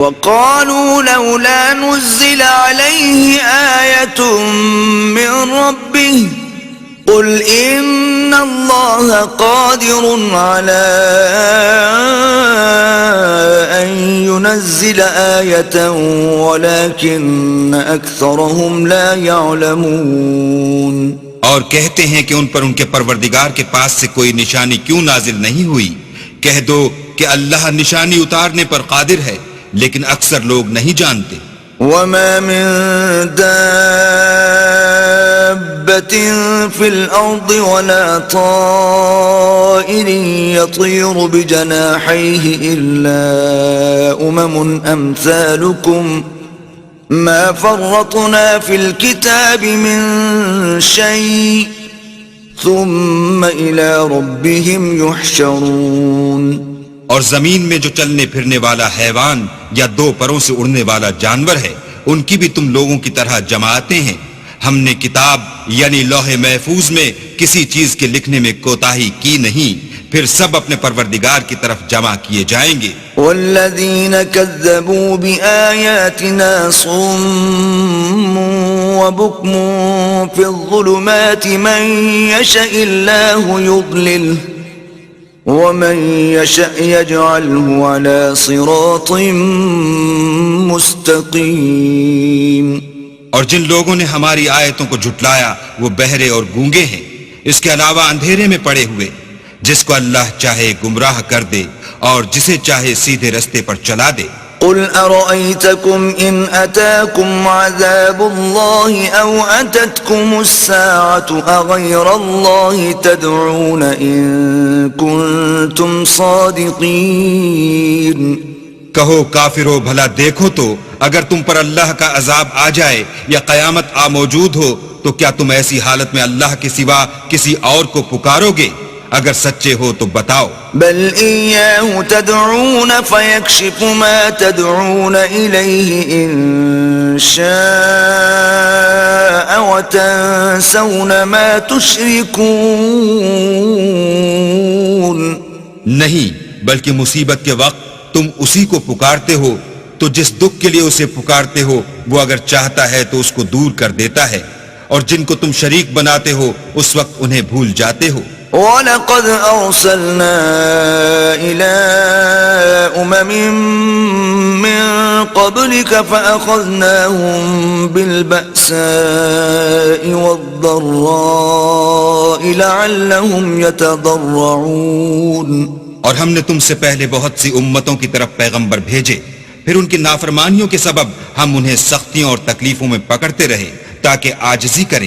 وقالوا لولا نزل عليه آية من ربه قل إن الله قادر على أن ينزل آية ولكن أكثرهم لا يعلمون. اور کہتے ہیں کہ ان پر ان کے پروردگار کے پاس سے کوئی نشانی کیوں نازل نہیں ہوئی. کہہ دو کہ اللہ نشانی اتارنے پر قادر ہے لیکن اکثر لوگ نہیں جانتے. وما من دابة في الأرض ولا طائر يطير بجناحيه إلا أمثالكم ما فرطنا في الكتاب من شيء ثم إلى ربهم يحشرون. اور زمین میں جو چلنے پھرنے والا حیوان یا دو پروں سے اڑنے والا جانور ہے ان کی بھی تم لوگوں کی طرح جماعتیں ہیں. ہم نے کتاب یعنی لوح محفوظ میں کسی چیز کے لکھنے میں کوتاہی کی نہیں، پھر سب اپنے پروردگار کی طرف جمع کیے جائیں گے. والذین کذبوا بآیاتنا صم وبکم فی الظلمات من یشاء اللہ یضللہ ومن يشأ يجعله على صراط مستقيم. اور جن لوگوں نے ہماری آیتوں کو جھٹلایا وہ بہرے اور گونگے ہیں، اس کے علاوہ اندھیرے میں پڑے ہوئے. جس کو اللہ چاہے گمراہ کر دے اور جسے چاہے سیدھے رستے پر چلا دے. قل أرأيتكم إن أتاكم عذاب الله أو أتتكم الساعة أغير الله تدعون إن كنتم صادقين. کہو کافرو بھلا دیکھو تو اگر تم پر اللہ کا عذاب آ جائے یا قیامت آ موجود ہو تو کیا تم ایسی حالت میں اللہ کے سوا کسی اور کو پکارو گے؟ اگر سچے ہو تو بتاؤ. بل إياه تدعون فيكشف ما تدعون إليه إن شاء وتنسون ما تشركون. نہیں، بلکہ مصیبت کے وقت تم اسی کو پکارتے ہو تو جس دکھ کے لیے اسے پکارتے ہو وہ اگر چاہتا ہے تو اس کو دور کر دیتا ہے، اور جن کو تم شریک بناتے ہو اس وقت انہیں بھول جاتے ہو. وَلَقَدْ أَرْسَلْنَا إِلَىٰ مِّن قَبْلِكَ فَأَخَذْنَاهُم بِالْبَأْسَاءِ وَالضَّرَّاءِ لَعَلَّهُمْ يَتَضَرَّعُونَ. اور ہم نے تم سے پہلے بہت سی امتوں کی طرف پیغمبر بھیجے، پھر ان کی نافرمانیوں کے سبب ہم انہیں سختیوں اور تکلیفوں میں پکڑتے رہے تاکہ عاجزی کریں.